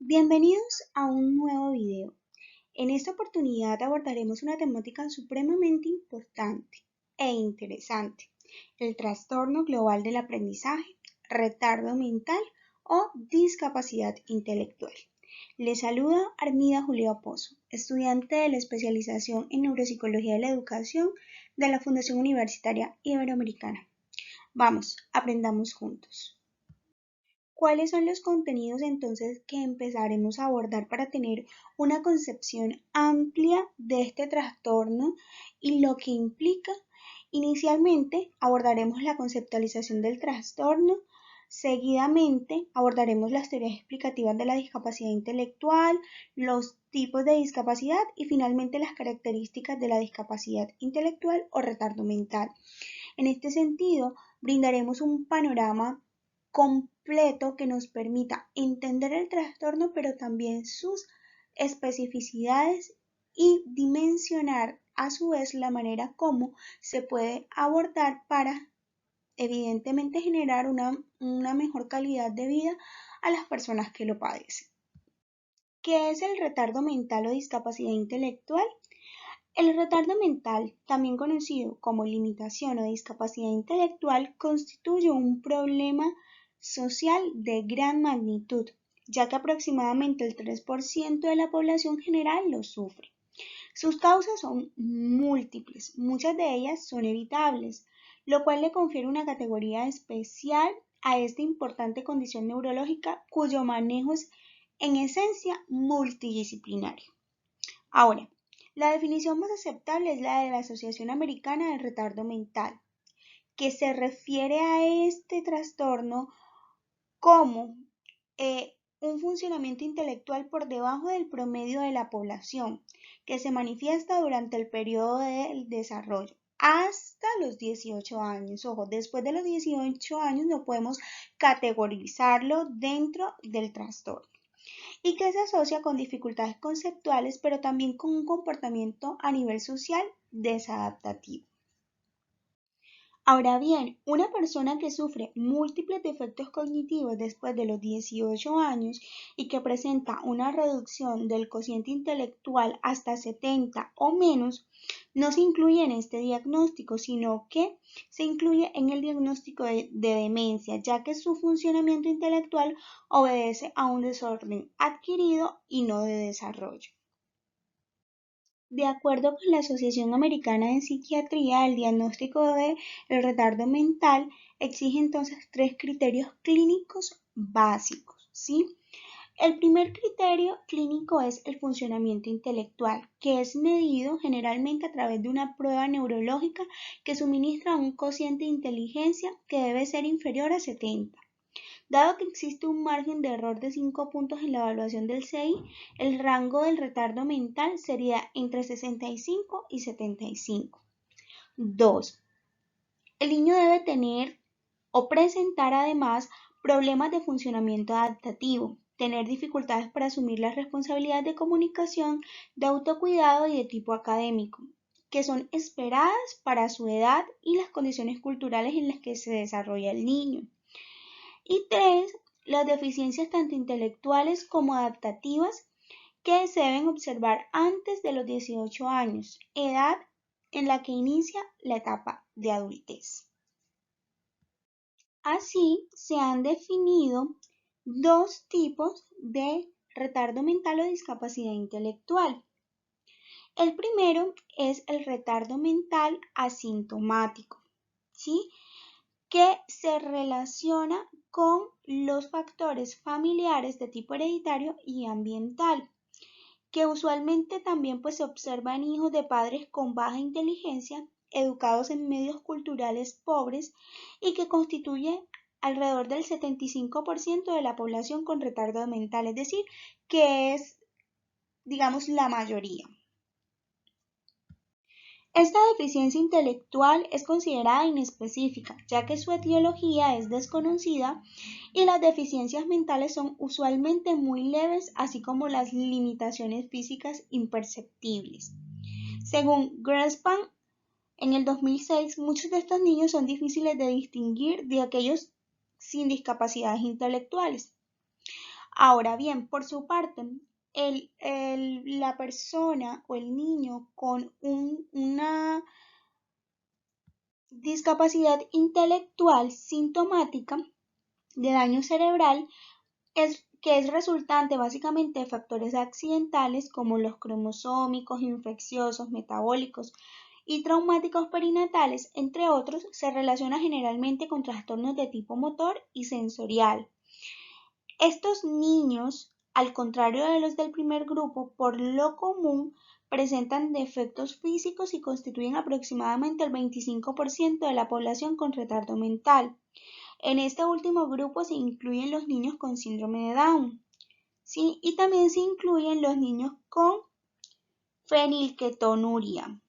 Bienvenidos a un nuevo video. En esta oportunidad abordaremos una temática supremamente importante e interesante, el trastorno global del aprendizaje, retardo mental o discapacidad intelectual. Les saluda Armida Julia Pozo, estudiante de la especialización en Neuropsicología de la Educación de la Fundación Universitaria Iberoamericana. Vamos, aprendamos juntos. ¿Cuáles son los contenidos entonces que empezaremos a abordar para tener una concepción amplia de este trastorno y lo que implica? Inicialmente abordaremos la conceptualización del trastorno, seguidamente abordaremos las teorías explicativas de la discapacidad intelectual, los tipos de discapacidad y finalmente las características de la discapacidad intelectual o retardo mental. En este sentido, brindaremos un panorama completo que nos permita entender el trastorno, pero también sus especificidades y dimensionar a su vez la manera como se puede abordar para evidentemente generar una mejor calidad de vida a las personas que lo padecen. ¿Qué es el retardo mental o discapacidad intelectual? El retardo mental, también conocido como limitación o discapacidad intelectual, constituye un problema social de gran magnitud, ya que aproximadamente el 3% de la población general lo sufre. Sus causas son múltiples, muchas de ellas son evitables, lo cual le confiere una categoría especial a esta importante condición neurológica cuyo manejo es en esencia multidisciplinario. Ahora, la definición más aceptable es la de la Asociación Americana del Retardo Mental, que se refiere a este trastorno como un funcionamiento intelectual por debajo del promedio de la población, que se manifiesta durante el periodo del desarrollo hasta los 18 años. Ojo, después de los 18 años no podemos categorizarlo dentro del trastorno y que se asocia con dificultades conceptuales, pero también con un comportamiento a nivel social desadaptativo. Ahora bien, una persona que sufre múltiples defectos cognitivos después de los 18 años y que presenta una reducción del cociente intelectual hasta 70 o menos, no se incluye en este diagnóstico, sino que se incluye en el diagnóstico de demencia, ya que su funcionamiento intelectual obedece a un desorden adquirido y no de desarrollo. De acuerdo con la Asociación Americana de Psiquiatría, el diagnóstico de el retardo mental exige entonces tres criterios clínicos básicos, ¿sí? El primer criterio clínico es el funcionamiento intelectual, que es medido generalmente a través de una prueba neurológica que suministra un cociente de inteligencia que debe ser inferior a 70. Dado que existe un margen de error de 5 puntos en la evaluación del CI, el rango del retardo mental sería entre 65 y 75. 2. El niño debe tener o presentar además problemas de funcionamiento adaptativo, tener dificultades para asumir las responsabilidades de comunicación, de autocuidado y de tipo académico, que son esperadas para su edad y las condiciones culturales en las que se desarrolla el niño. Y 3. Las deficiencias tanto intelectuales como adaptativas que se deben observar antes de los 18 años, edad en la que inicia la etapa de adultez. Así se han definido dos tipos de retardo mental o discapacidad intelectual. El primero es el retardo mental asintomático, ¿sí? Que se relaciona con los factores familiares de tipo hereditario y ambiental, que usualmente también pues, se observa en hijos de padres con baja inteligencia, educados en medios culturales pobres y que constituye alrededor del 75% de la población con retardo mental, es decir, que es, digamos, la mayoría. Esta deficiencia intelectual es considerada inespecífica, ya que su etiología es desconocida y las deficiencias mentales son usualmente muy leves, así como las limitaciones físicas imperceptibles. Según Greenspan, en el 2006, muchos de estos niños son difíciles de distinguir de aquellos sin discapacidades intelectuales. Ahora bien, por su parte, la persona o el niño con una discapacidad intelectual sintomática de daño cerebral que es resultante básicamente de factores accidentales como los cromosómicos, infecciosos, metabólicos y traumáticos perinatales, entre otros, se relaciona generalmente con trastornos de tipo motor y sensorial. Estos niños, al contrario de los del primer grupo, por lo común presentan defectos físicos y constituyen aproximadamente el 25% de la población con retardo mental. En este último grupo se incluyen los niños con síndrome de Down, ¿sí? Y también se incluyen los niños con fenilketonuria.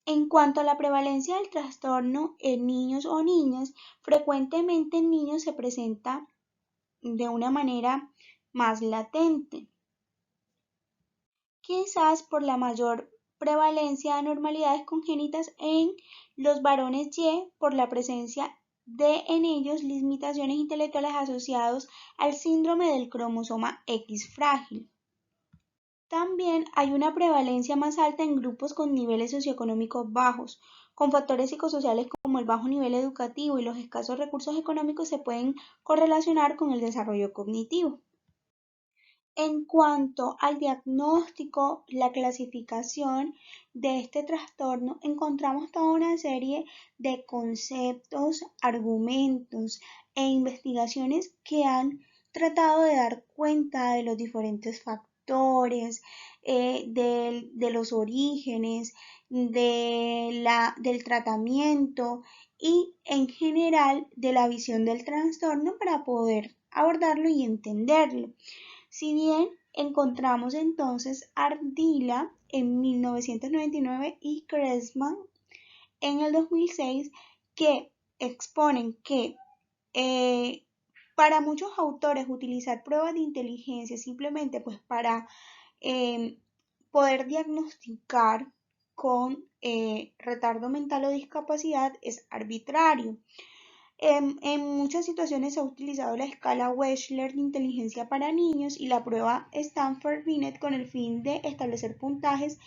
En cuanto a la prevalencia del trastorno en niños o niñas, frecuentemente en niños se presenta de una manera más latente, quizás por la mayor prevalencia de anormalidades congénitas en los varones Y por la presencia de en ellos limitaciones intelectuales asociados al síndrome del cromosoma X frágil. También hay una prevalencia más alta en grupos con niveles socioeconómicos bajos, con factores psicosociales como el bajo nivel educativo y los escasos recursos económicos se pueden correlacionar con el desarrollo cognitivo. En cuanto al diagnóstico, la clasificación de este trastorno, encontramos toda una serie de conceptos, argumentos e investigaciones que han tratado de dar cuenta de los diferentes factores, de los orígenes, del tratamiento y en general de la visión del trastorno para poder abordarlo y entenderlo. Si bien encontramos entonces Ardila en 1999 y Kressman en el 2006 que exponen que para muchos autores utilizar pruebas de inteligencia simplemente pues para poder diagnosticar con retardo mental o discapacidad es arbitrario. En muchas situaciones se ha utilizado la escala Wechsler de inteligencia para niños y la prueba Stanford-Binet con el fin de establecer puntajes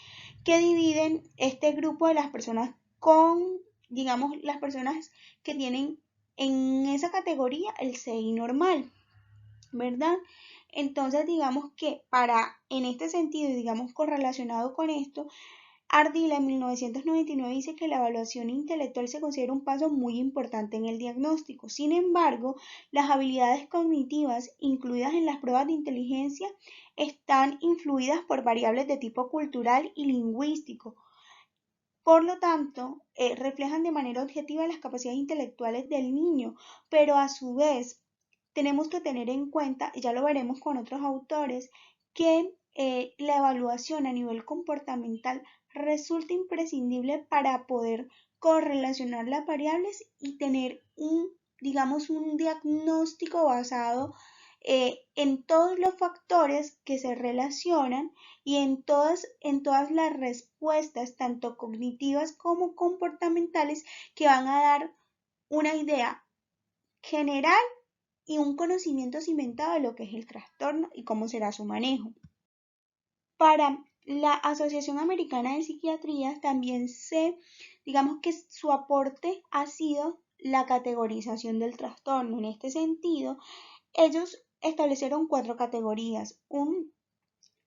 que dividen este grupo de las personas con, digamos, las personas que tienen en esa categoría el CI normal, ¿verdad? Entonces, digamos que en este sentido, digamos, correlacionado con esto, Ardila en 1999 dice que la evaluación intelectual se considera un paso muy importante en el diagnóstico. Sin embargo, las habilidades cognitivas incluidas en las pruebas de inteligencia están influidas por variables de tipo cultural y lingüístico. Por lo tanto, reflejan de manera objetiva las capacidades intelectuales del niño, pero a su vez tenemos que tener en cuenta, y ya lo veremos con otros autores, que la evaluación a nivel comportamental resulta imprescindible para poder correlacionar las variables y tener digamos, un diagnóstico basado en todos los factores que se relacionan y en todas las respuestas, tanto cognitivas como comportamentales, que van a dar una idea general y un conocimiento cimentado de lo que es el trastorno y cómo será su manejo. Para la Asociación Americana de Psiquiatría también digamos que su aporte ha sido la categorización del trastorno. En este sentido, ellos establecieron 4 categorías: un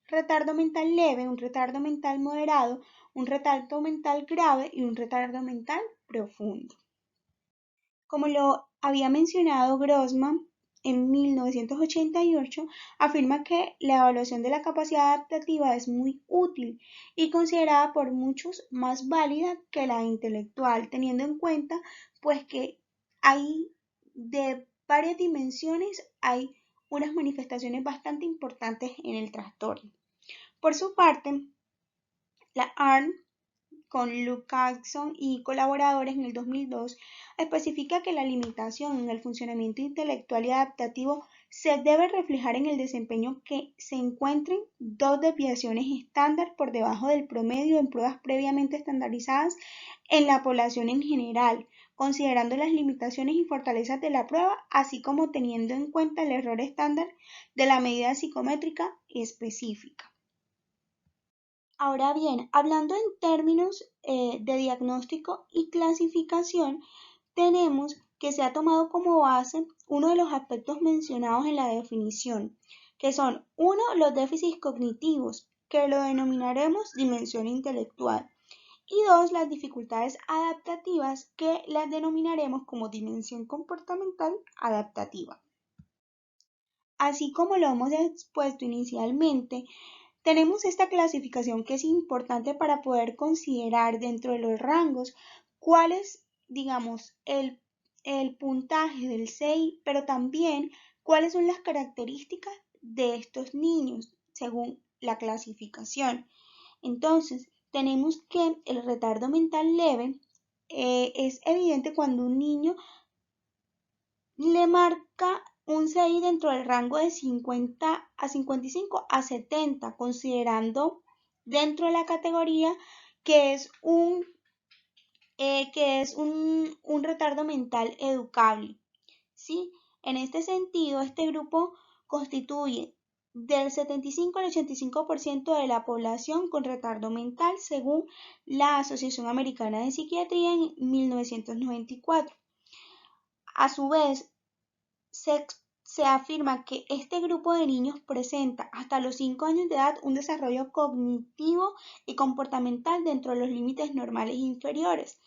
retardo mental leve, un retardo mental moderado, un retardo mental grave y un retardo mental profundo. Como lo había mencionado Grossman en 1988, afirma que la evaluación de la capacidad adaptativa es muy útil y considerada por muchos más válida que la intelectual, teniendo en cuenta pues que hay de varias dimensiones, hay unas manifestaciones bastante importantes en el trastorno. Por su parte, la ARN con Luke Carlson y colaboradores en el 2002, especifica que la limitación en el funcionamiento intelectual y adaptativo se debe reflejar en el desempeño que se encuentren 2 desviaciones estándar por debajo del promedio en pruebas previamente estandarizadas en la población en general, considerando las limitaciones y fortalezas de la prueba, así como teniendo en cuenta el error estándar de la medida psicométrica específica. Ahora bien, hablando en términos de diagnóstico y clasificación, tenemos que se ha tomado como base uno de los aspectos mencionados en la definición, que son, uno, los déficits cognitivos, que lo denominaremos dimensión intelectual, y dos, las dificultades adaptativas, que las denominaremos como dimensión comportamental adaptativa. Así como lo hemos expuesto inicialmente, tenemos esta clasificación que es importante para poder considerar dentro de los rangos cuál es, digamos, el puntaje del CI, pero también cuáles son las características de estos niños según la clasificación. Entonces, tenemos que el retardo mental leve es evidente cuando un niño le marca un CI dentro del rango de 50 a 55 a 70, considerando dentro de la categoría que es un retardo mental educable, ¿sí? En este sentido, este grupo constituye del 75 al 85% de la población con retardo mental, según la Asociación Americana de Psiquiatría en 1994. A su vez, se afirma que este grupo de niños presenta hasta los 5 años de edad un desarrollo cognitivo y comportamental dentro de los límites normales inferiores.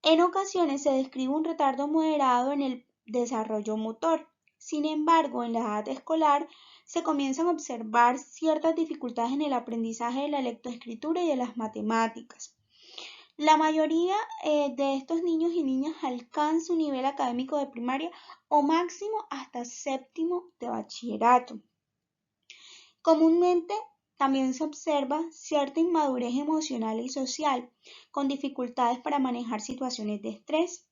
En ocasiones se describe un retardo moderado en el desarrollo motor. Sin embargo, en la edad escolar se comienzan a observar ciertas dificultades en el aprendizaje de la lectoescritura y de las matemáticas. La mayoría de estos niños y niñas alcanza un nivel académico de primaria o máximo hasta séptimo de bachillerato. Comúnmente también se observa cierta inmadurez emocional y social, con dificultades para manejar situaciones de estrés.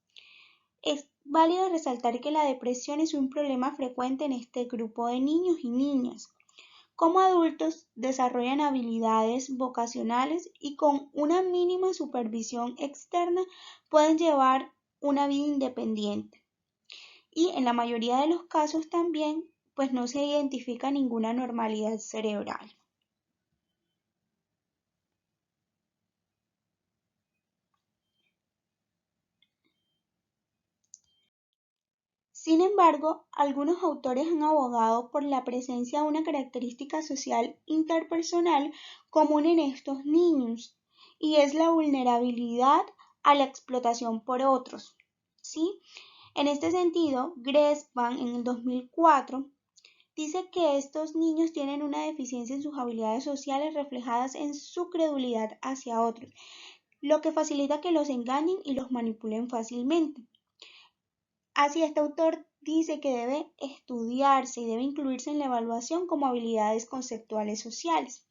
Es válido resaltar que la depresión es un problema frecuente en este grupo de niños y niñas. Como adultos desarrollan habilidades vocacionales y con una mínima supervisión externa pueden llevar una vida independiente. Y en la mayoría de los casos también pues no se identifica ninguna anormalidad cerebral. Sin embargo, algunos autores han abogado por la presencia de una característica social interpersonal común en estos niños, y es la vulnerabilidad a la explotación por otros, ¿sí? En este sentido, Greenspan en el 2004 dice que estos niños tienen una deficiencia en sus habilidades sociales reflejadas en su credulidad hacia otros, lo que facilita que los engañen y los manipulen fácilmente. Así, este autor dice que debe estudiarse y debe incluirse en la evaluación como habilidades conceptuales sociales.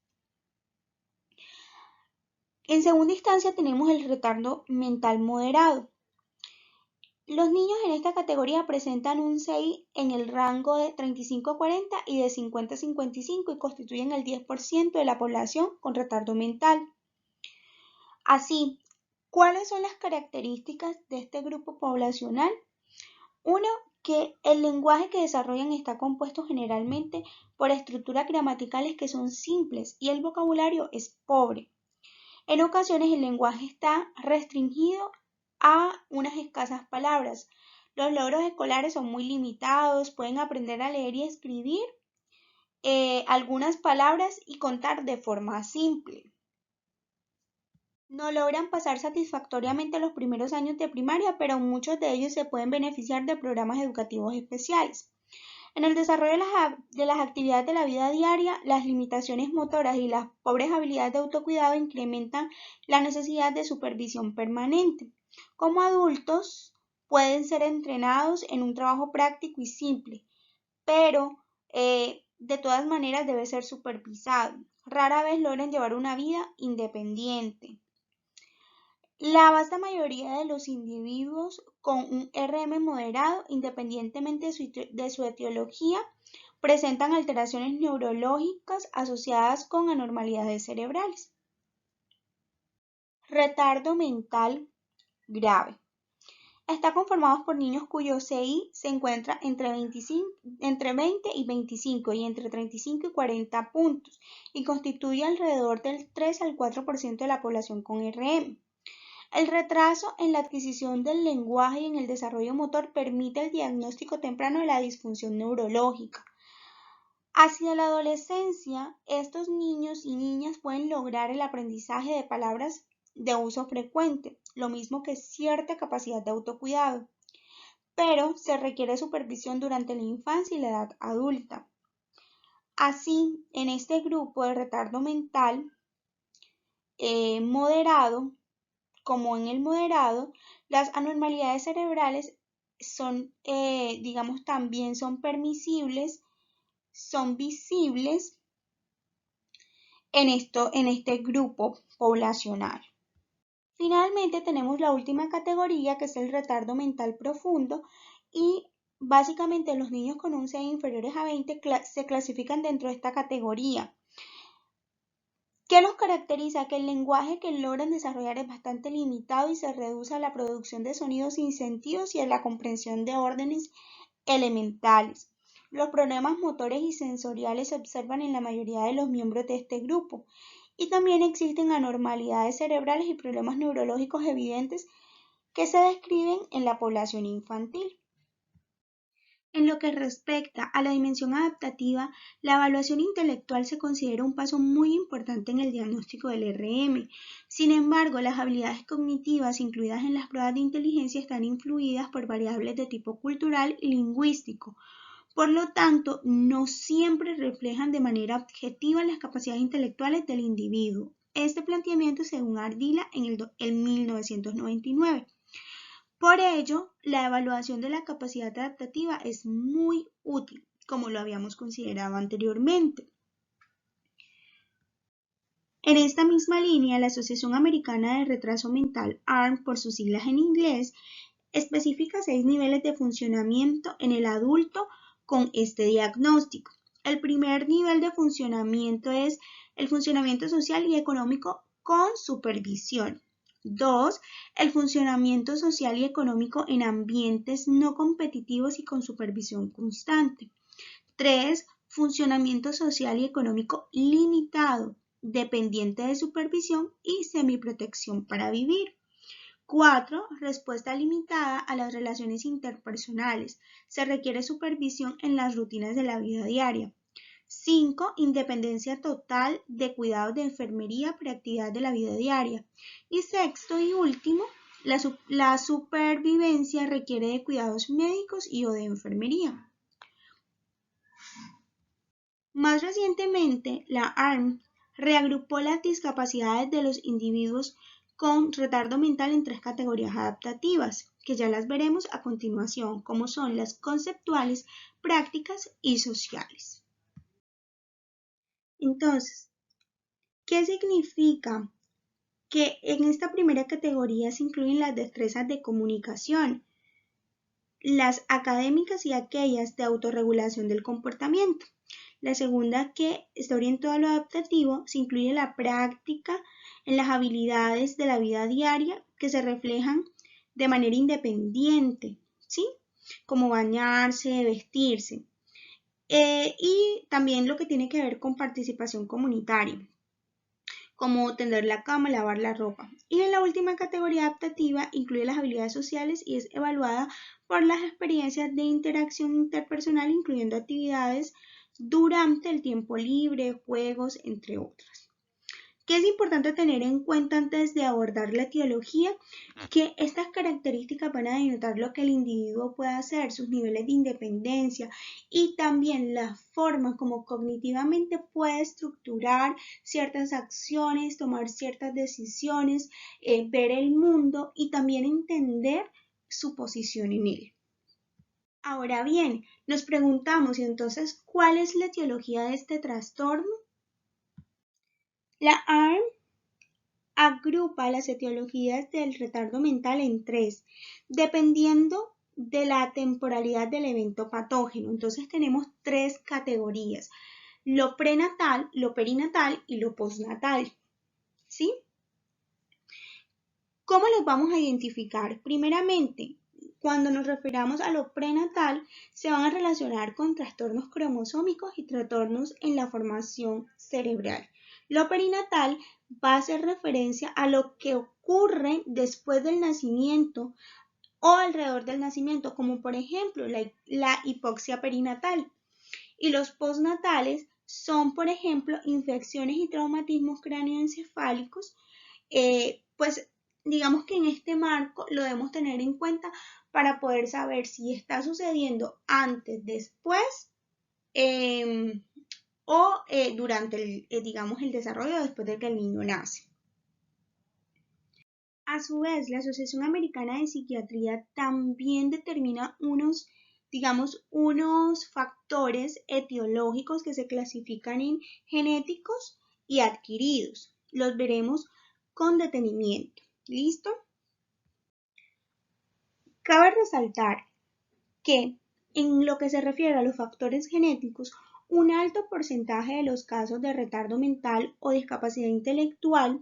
En segunda instancia tenemos el retardo mental moderado. Los niños en esta categoría presentan un CI en el rango de 35 a 40 y de 50 a 55 y constituyen el 10% de la población con retardo mental. Así, ¿cuáles son las características de este grupo poblacional? Uno, que el lenguaje que desarrollan está compuesto generalmente por estructuras gramaticales que son simples y el vocabulario es pobre. En ocasiones el lenguaje está restringido a unas escasas palabras. Los logros escolares son muy limitados, pueden aprender a leer y escribir algunas palabras y contar de forma simple. No logran pasar satisfactoriamente los primeros años de primaria, pero muchos de ellos se pueden beneficiar de programas educativos especiales. En el desarrollo de las actividades de la vida diaria, las limitaciones motoras y las pobres habilidades de autocuidado incrementan la necesidad de supervisión permanente. Como adultos, pueden ser entrenados en un trabajo práctico y simple, pero de todas maneras debe ser supervisado. Rara vez logran llevar una vida independiente. La vasta mayoría de los individuos con un RM moderado, independientemente de su etiología, presentan alteraciones neurológicas asociadas con anormalidades cerebrales. Retardo mental grave. Está conformado por niños cuyo CI se encuentra entre 20 y 25 y entre 35 y 40 puntos y constituye alrededor del 3 al 4% de la población con RM. El retraso en la adquisición del lenguaje y en el desarrollo motor permite el diagnóstico temprano de la disfunción neurológica. Hacia la adolescencia, estos niños y niñas pueden lograr el aprendizaje de palabras de uso frecuente, lo mismo que cierta capacidad de autocuidado, pero se requiere supervisión durante la infancia y la edad adulta. Así, en este grupo de retardo mental moderado, como en el moderado, las anormalidades cerebrales son, también son permisibles, son visibles en este grupo poblacional. Finalmente tenemos la última categoría, que es el retardo mental profundo, y básicamente los niños con un CI inferiores a 20 se clasifican dentro de esta categoría. ¿Qué los caracteriza? Que el lenguaje que logran desarrollar es bastante limitado y se reduce a la producción de sonidos sin sentidos y a la comprensión de órdenes elementales. Los problemas motores y sensoriales se observan en la mayoría de los miembros de este grupo y también existen anormalidades cerebrales y problemas neurológicos evidentes que se describen en la población infantil. En lo que respecta a la dimensión adaptativa, la evaluación intelectual se considera un paso muy importante en el diagnóstico del RM. Sin embargo, las habilidades cognitivas incluidas en las pruebas de inteligencia están influidas por variables de tipo cultural y lingüístico. Por lo tanto, no siempre reflejan de manera objetiva las capacidades intelectuales del individuo. Este planteamiento según Ardila en 1999. Por ello, la evaluación de la capacidad adaptativa es muy útil, como lo habíamos considerado anteriormente. En esta misma línea, la Asociación Americana de Retraso Mental, ARM por sus siglas en inglés, especifica 6 niveles de funcionamiento en el adulto con este diagnóstico. El primer nivel de funcionamiento es el funcionamiento social y económico con supervisión. 2. El funcionamiento social y económico en ambientes no competitivos y con supervisión constante. 3. Funcionamiento social y económico limitado, dependiente de supervisión y semiprotección para vivir. 4. Respuesta limitada a las relaciones interpersonales. Se requiere supervisión en las rutinas de la vida diaria. 5. Independencia total de cuidados de enfermería para actividades de la vida diaria. Y sexto y último, la supervivencia requiere de cuidados médicos y o de enfermería. Más recientemente, la ARM reagrupó las discapacidades de los individuos con retardo mental en 3 categorías adaptativas, que ya las veremos a continuación, como son las conceptuales, prácticas y sociales. Entonces, ¿qué significa? Que en esta primera categoría se incluyen las destrezas de comunicación, las académicas y aquellas de autorregulación del comportamiento. La segunda, que está orientada a lo adaptativo, se incluye la práctica en las habilidades de la vida diaria que se reflejan de manera independiente, ¿sí? Como bañarse, vestirse. Y también lo que tiene que ver con participación comunitaria, como tender la cama, lavar la ropa. Y en la última categoría adaptativa incluye las habilidades sociales y es evaluada por las experiencias de interacción interpersonal, incluyendo actividades durante el tiempo libre, juegos, entre otras. ¿Qué es importante tener en cuenta antes de abordar la etiología? Que estas características van a denotar lo que el individuo puede hacer, sus niveles de independencia y también la forma como cognitivamente puede estructurar ciertas acciones, tomar ciertas decisiones, ver el mundo y también entender su posición en él. Ahora bien, nos preguntamos, ¿y entonces cuál es la etiología de este trastorno? La ARM agrupa las etiologías del retardo mental en 3, dependiendo de la temporalidad del evento patógeno. Entonces tenemos 3 categorías: lo prenatal, lo perinatal y lo postnatal. ¿Sí? ¿Cómo los vamos a identificar? Primeramente, cuando nos refiramos a lo prenatal, se van a relacionar con trastornos cromosómicos y trastornos en la formación cerebral. Lo perinatal va a hacer referencia a lo que ocurre después del nacimiento o alrededor del nacimiento, como por ejemplo la hipoxia perinatal. Y los postnatales son, por ejemplo, infecciones y traumatismos cráneoencefálicos. Pues digamos que en este marco lo debemos tener en cuenta para poder saber si está sucediendo antes, después o durante digamos, el desarrollo después de que el niño nace. A su vez, la Asociación Americana de Psiquiatría también determina unos factores etiológicos que se clasifican en genéticos y adquiridos. Los veremos con detenimiento. ¿Listo? Cabe resaltar que en lo que se refiere a los factores genéticos, un alto porcentaje de los casos de retardo mental o discapacidad intelectual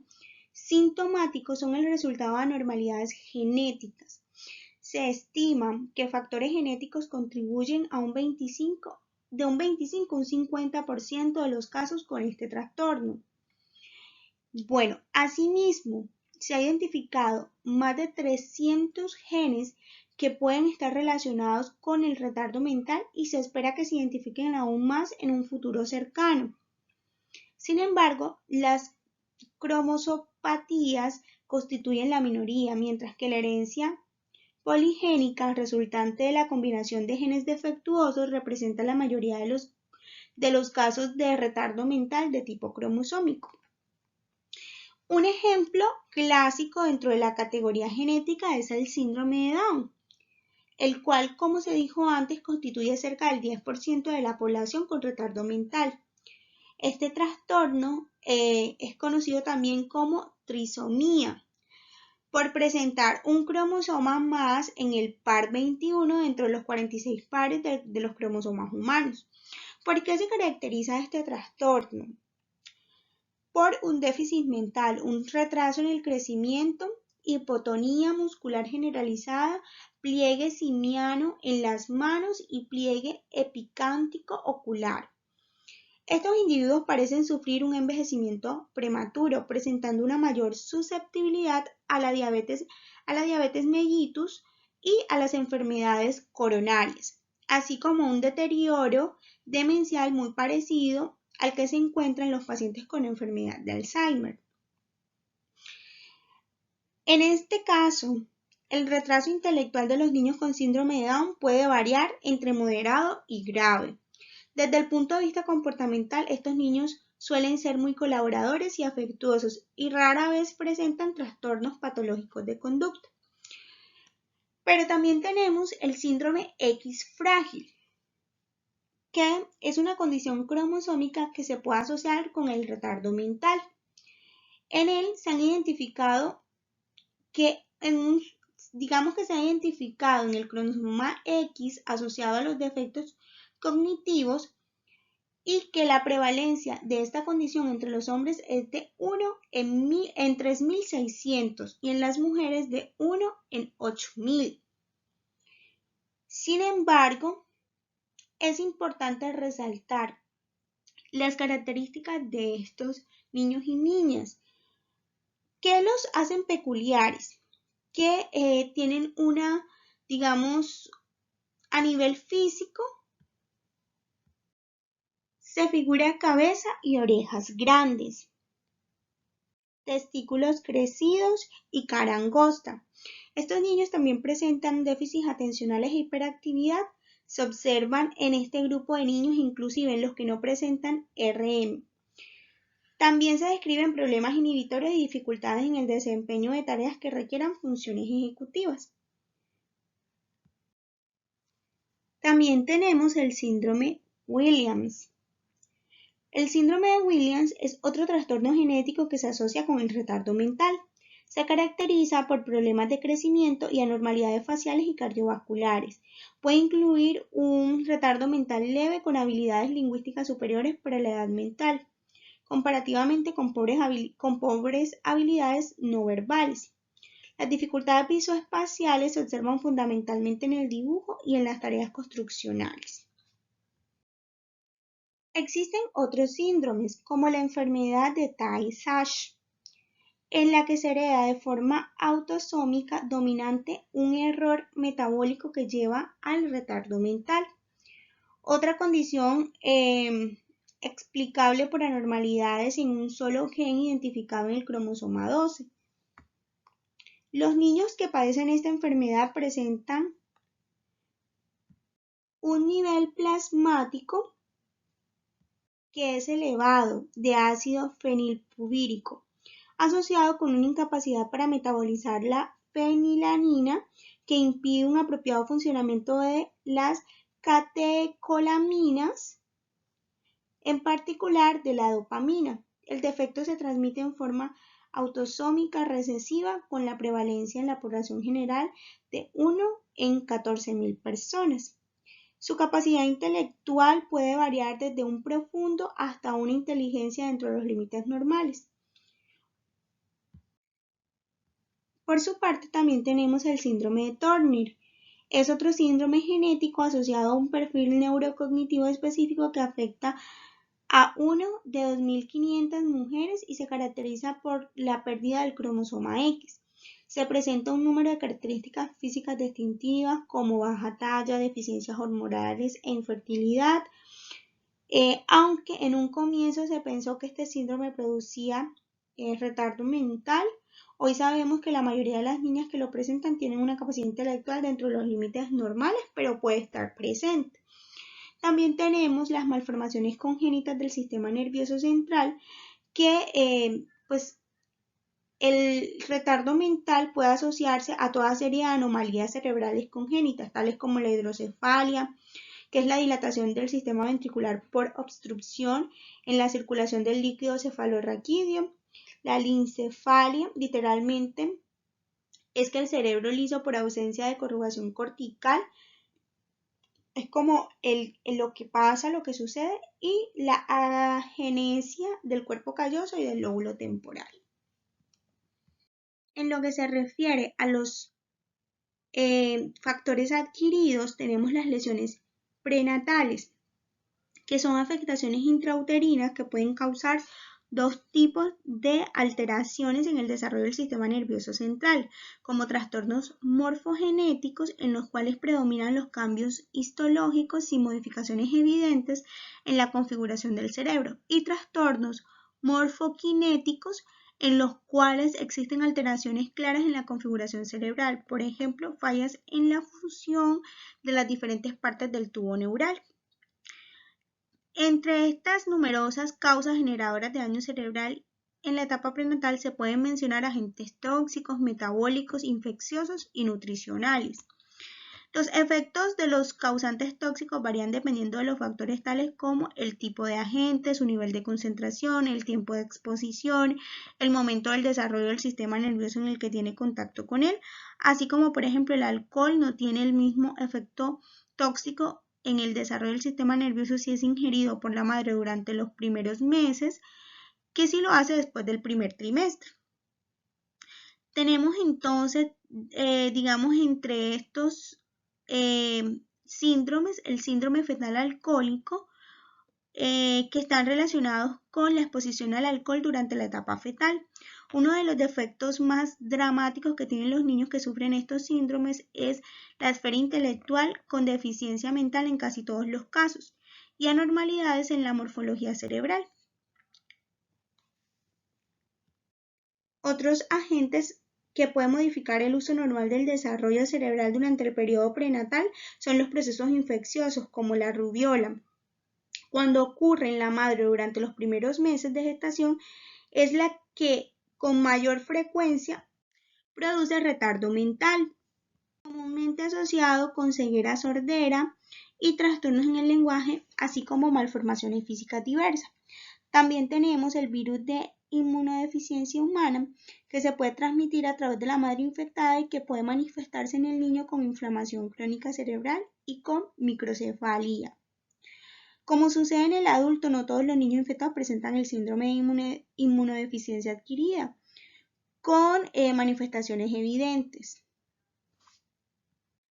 sintomáticos son el resultado de anormalidades genéticas. Se estima que factores genéticos contribuyen a de un 25 a un 50% de los casos con este trastorno. Bueno, asimismo, se ha identificado más de 300 genes que pueden estar relacionados con el retardo mental y se espera que se identifiquen aún más en un futuro cercano. Sin embargo, las cromosopatías constituyen la minoría, mientras que la herencia poligénica resultante de la combinación de genes defectuosos representa la mayoría de los casos de retardo mental de tipo cromosómico. Un ejemplo clásico dentro de la categoría genética es el síndrome de Down, el cual, como se dijo antes, constituye cerca del 10% de la población con retardo mental. Este trastorno es conocido también como trisomía, por presentar un cromosoma más en el par 21 dentro de los 46 pares de los cromosomas humanos. ¿Por qué se caracteriza este trastorno? Por un déficit mental, un retraso en el crecimiento, hipotonía muscular generalizada, pliegue simiano en las manos y pliegue epicántico ocular. Estos individuos parecen sufrir un envejecimiento prematuro, presentando una mayor susceptibilidad a la diabetes mellitus y a las enfermedades coronarias, así como un deterioro demencial muy parecido al que se encuentra en los pacientes con enfermedad de Alzheimer. En este caso, el retraso intelectual de los niños con síndrome de Down puede variar entre moderado y grave. Desde el punto de vista comportamental, estos niños suelen ser muy colaboradores y afectuosos y rara vez presentan trastornos patológicos de conducta. Pero también tenemos el síndrome X frágil, que es una condición cromosómica que se puede asociar con el retardo mental. En él se han identificado que se ha identificado en el cromosoma X asociado a los defectos cognitivos y que la prevalencia de esta condición entre los hombres es de 1 en 3.600 y en las mujeres de 1 en 8.000. Sin embargo, es importante resaltar las características de estos niños y niñas que los hacen peculiares, que tienen a nivel físico, se figura cabeza y orejas grandes, testículos crecidos y cara angosta. Estos niños también presentan déficits atencionales e hiperactividad. Se observan en este grupo de niños inclusive en los que no presentan RM. También se describen problemas inhibitorios y dificultades en el desempeño de tareas que requieran funciones ejecutivas. También tenemos el síndrome Williams. El síndrome de Williams es otro trastorno genético que se asocia con el retardo mental. Se caracteriza por problemas de crecimiento y anormalidades faciales y cardiovasculares. Puede incluir un retardo mental leve con habilidades lingüísticas superiores para la edad mental, comparativamente con pobres habilidades no verbales. Las dificultades visoespaciales se observan fundamentalmente en el dibujo y en las tareas construccionales. Existen otros síndromes, como la enfermedad de Tay-Sachs, en la que se hereda de forma autosómica dominante un error metabólico que lleva al retardo mental. Otra condición explicable por anormalidades en un solo gen identificado en el cromosoma 12. Los niños que padecen esta enfermedad presentan un nivel plasmático que es elevado de ácido fenilpurírico, asociado con una incapacidad para metabolizar la fenilalanina que impide un apropiado funcionamiento de las catecolaminas, en particular de la dopamina. El defecto se transmite en forma autosómica recesiva con la prevalencia en la población general de 1 en 14.000 personas. Su capacidad intelectual puede variar desde un profundo hasta una inteligencia dentro de los límites normales. Por su parte, también tenemos el síndrome de Turner. Es otro síndrome genético asociado a un perfil neurocognitivo específico que afecta a 1 de 2.500 mujeres y se caracteriza por la pérdida del cromosoma X. Se presenta un número de características físicas distintivas como baja talla, deficiencias hormonales e infertilidad. Aunque en un comienzo se pensó que este síndrome producía retardo mental, hoy sabemos que la mayoría de las niñas que lo presentan tienen una capacidad intelectual dentro de los límites normales, pero puede estar presente. También tenemos las malformaciones congénitas del sistema nervioso central, que pues el retardo mental puede asociarse a toda serie de anomalías cerebrales congénitas, tales como la hidrocefalia, que es la dilatación del sistema ventricular por obstrucción en la circulación del líquido cefalorraquídeo. La lincefalia, literalmente, es que el cerebro liso por ausencia de corrugación cortical es como lo que pasa, lo que sucede, y la agenesia del cuerpo calloso y del lóbulo temporal. En lo que se refiere a los factores adquiridos, tenemos las lesiones prenatales, que son afectaciones intrauterinas que pueden causar dos tipos de alteraciones en el desarrollo del sistema nervioso central, como trastornos morfogenéticos en los cuales predominan los cambios histológicos sin modificaciones evidentes en la configuración del cerebro, y trastornos morfokinéticos en los cuales existen alteraciones claras en la configuración cerebral, por ejemplo, fallas en la fusión de las diferentes partes del tubo neural. Entre estas numerosas causas generadoras de daño cerebral en la etapa prenatal se pueden mencionar agentes tóxicos, metabólicos, infecciosos y nutricionales. Los efectos de los causantes tóxicos varían dependiendo de los factores tales como el tipo de agente, su nivel de concentración, el tiempo de exposición, el momento del desarrollo del sistema nervioso en el que tiene contacto con él, así como por ejemplo el alcohol no tiene el mismo efecto tóxico en el desarrollo del sistema nervioso si es ingerido por la madre durante los primeros meses que si lo hace después del primer trimestre. Tenemos entonces, digamos, entre estos síndromes, el síndrome fetal alcohólico, que están relacionados con la exposición al alcohol durante la etapa fetal. Uno de los defectos más dramáticos que tienen los niños que sufren estos síndromes es la esfera intelectual con deficiencia mental en casi todos los casos y anormalidades en la morfología cerebral. Otros agentes que pueden modificar el uso normal del desarrollo cerebral durante el periodo prenatal son los procesos infecciosos como la rubiola. Cuando ocurre en la madre durante los primeros meses de gestación, es la que con mayor frecuencia produce retardo mental, comúnmente asociado con ceguera sordera y trastornos en el lenguaje, así como malformaciones físicas diversas. También tenemos el virus de inmunodeficiencia humana, que se puede transmitir a través de la madre infectada y que puede manifestarse en el niño con inflamación crónica cerebral y con microcefalia. Como sucede en el adulto, no todos los niños infectados presentan el síndrome de inmunodeficiencia adquirida, con manifestaciones evidentes.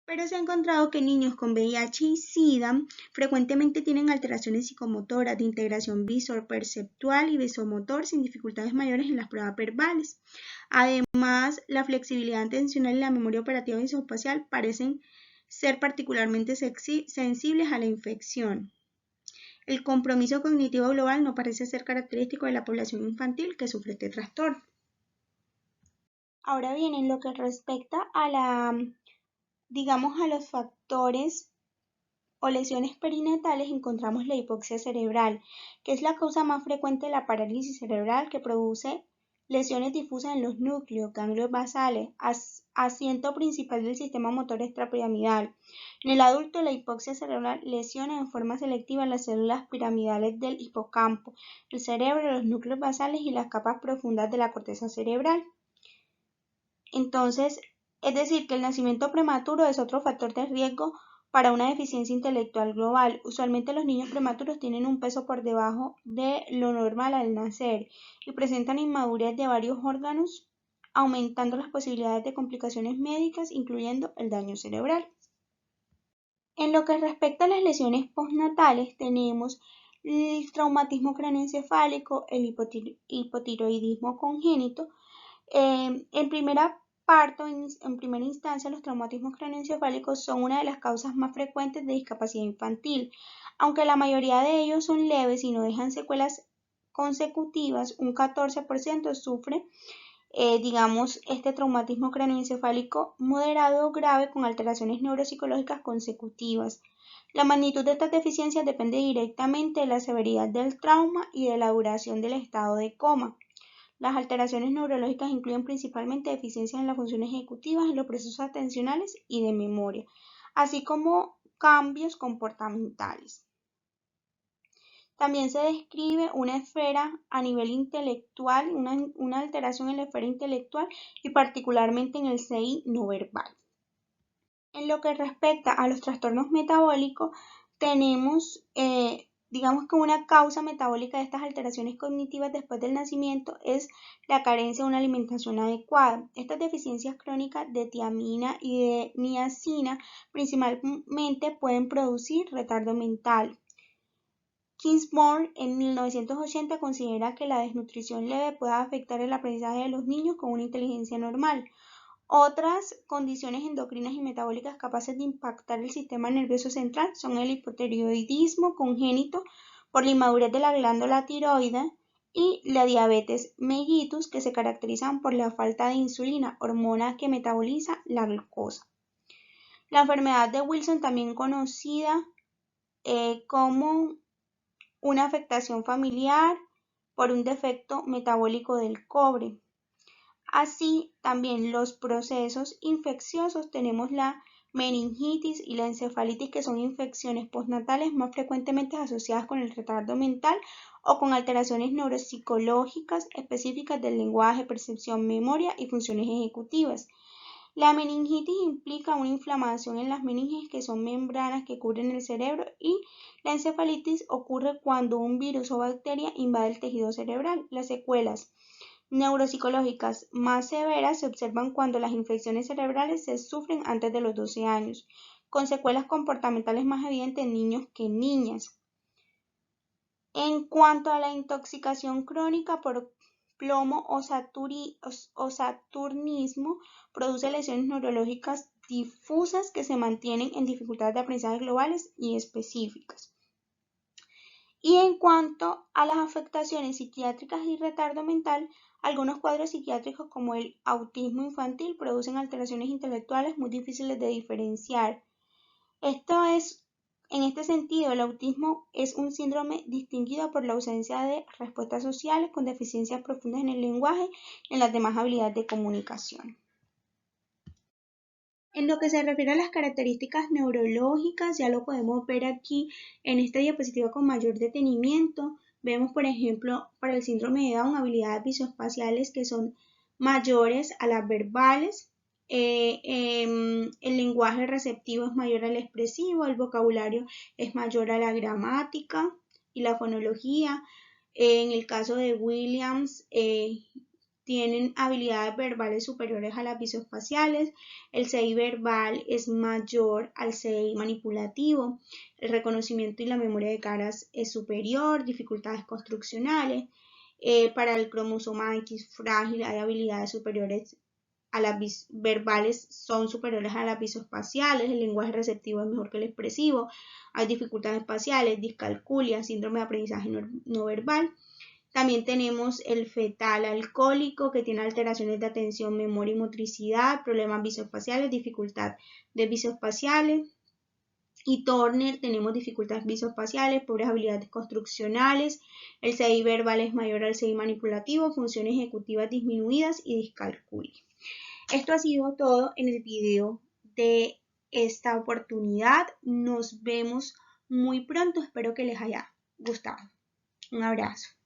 Pero se ha encontrado que niños con VIH y SIDA frecuentemente tienen alteraciones psicomotoras de integración visoperceptual y visomotor sin dificultades mayores en las pruebas verbales. Además, la flexibilidad atencional y la memoria operativa visoespacial parecen ser particularmente sensibles a la infección. El compromiso cognitivo global no parece ser característico de la población infantil que sufre este trastorno. Ahora bien, en lo que respecta a los factores o lesiones perinatales, encontramos la hipoxia cerebral, que es la causa más frecuente de la parálisis cerebral, que produce lesiones difusas en los núcleos, ganglios basales, asiento principal del sistema motor extrapiramidal. En el adulto, la hipoxia cerebral lesiona en forma selectiva las células piramidales del hipocampo, el cerebro, los núcleos basales y las capas profundas de la corteza cerebral. Entonces, es decir, que el nacimiento prematuro es otro factor de riesgo para una deficiencia intelectual global. Usualmente los niños prematuros tienen un peso por debajo de lo normal al nacer y presentan inmadurez de varios órganos, aumentando las posibilidades de complicaciones médicas, incluyendo el daño cerebral. En lo que respecta a las lesiones postnatales, tenemos el traumatismo craneoencefálico, el hipotiroidismo congénito. En primera instancia, los traumatismos craneoencefálicos son una de las causas más frecuentes de discapacidad infantil. Aunque la mayoría de ellos son leves y no dejan secuelas consecutivas, un 14% sufre este traumatismo craneoencefálico moderado o grave con alteraciones neuropsicológicas consecutivas. La magnitud de estas deficiencias depende directamente de la severidad del trauma y de la duración del estado de coma. Las alteraciones neurológicas incluyen principalmente deficiencias en las funciones ejecutivas, en los procesos atencionales y de memoria, así como cambios comportamentales. También se describe una esfera a nivel intelectual, una alteración en la esfera intelectual y particularmente en el CI no verbal. En lo que respecta a los trastornos metabólicos, tenemos que una causa metabólica de estas alteraciones cognitivas después del nacimiento es la carencia de una alimentación adecuada. Estas deficiencias crónicas de tiamina y de niacina principalmente pueden producir retardo mental. Kingsmore en 1980 considera que la desnutrición leve puede afectar el aprendizaje de los niños con una inteligencia normal. Otras condiciones endocrinas y metabólicas capaces de impactar el sistema nervioso central son el hipotiroidismo congénito por la inmadurez de la glándula tiroide y la diabetes mellitus, que se caracterizan por la falta de insulina, hormona que metaboliza la glucosa. La enfermedad de Wilson, también conocida como una afectación familiar por un defecto metabólico del cobre. Así, también los procesos infecciosos, tenemos la meningitis y la encefalitis, que son infecciones postnatales más frecuentemente asociadas con el retardo mental o con alteraciones neuropsicológicas específicas del lenguaje, percepción, memoria y funciones ejecutivas. La meningitis implica una inflamación en las meninges, que son membranas que cubren el cerebro, y la encefalitis ocurre cuando un virus o bacteria invade el tejido cerebral. Las secuelas neuropsicológicas más severas se observan cuando las infecciones cerebrales se sufren antes de los 12 años, con secuelas comportamentales más evidentes en niños que en niñas. En cuanto a la intoxicación crónica por plomo o saturnismo, produce lesiones neurológicas difusas que se mantienen en dificultades de aprendizaje globales y específicas. Y en cuanto a las afectaciones psiquiátricas y retardo mental, algunos cuadros psiquiátricos como el autismo infantil producen alteraciones intelectuales muy difíciles de diferenciar. En este sentido, el autismo es un síndrome distinguido por la ausencia de respuestas sociales, con deficiencias profundas en el lenguaje y en las demás habilidades de comunicación. En lo que se refiere a las características neurológicas, ya lo podemos ver aquí en esta diapositiva con mayor detenimiento. Vemos, por ejemplo, para el síndrome de Down, habilidades visoespaciales que son mayores a las verbales. El lenguaje receptivo es mayor al expresivo, el vocabulario es mayor a la gramática y la fonología. En el caso de Williams, tienen habilidades verbales superiores a las visoespaciales, el CI verbal es mayor al CI manipulativo, el reconocimiento y la memoria de caras es superior, dificultades construccionales, para el cromosoma X frágil hay habilidades superiores a las verbales, son superiores a las visoespaciales, el lenguaje receptivo es mejor que el expresivo, hay dificultades espaciales, discalculia, síndrome de aprendizaje no verbal. También tenemos el fetal alcohólico que tiene alteraciones de atención, memoria y motricidad, problemas visoespaciales, dificultad de visoespaciales. Y Turner tenemos dificultades visoespaciales, pobres habilidades construccionales, el CI verbal es mayor al CI manipulativo, funciones ejecutivas disminuidas y discalculia. Esto ha sido todo en el video de esta oportunidad. Nos vemos muy pronto, espero que les haya gustado. Un abrazo.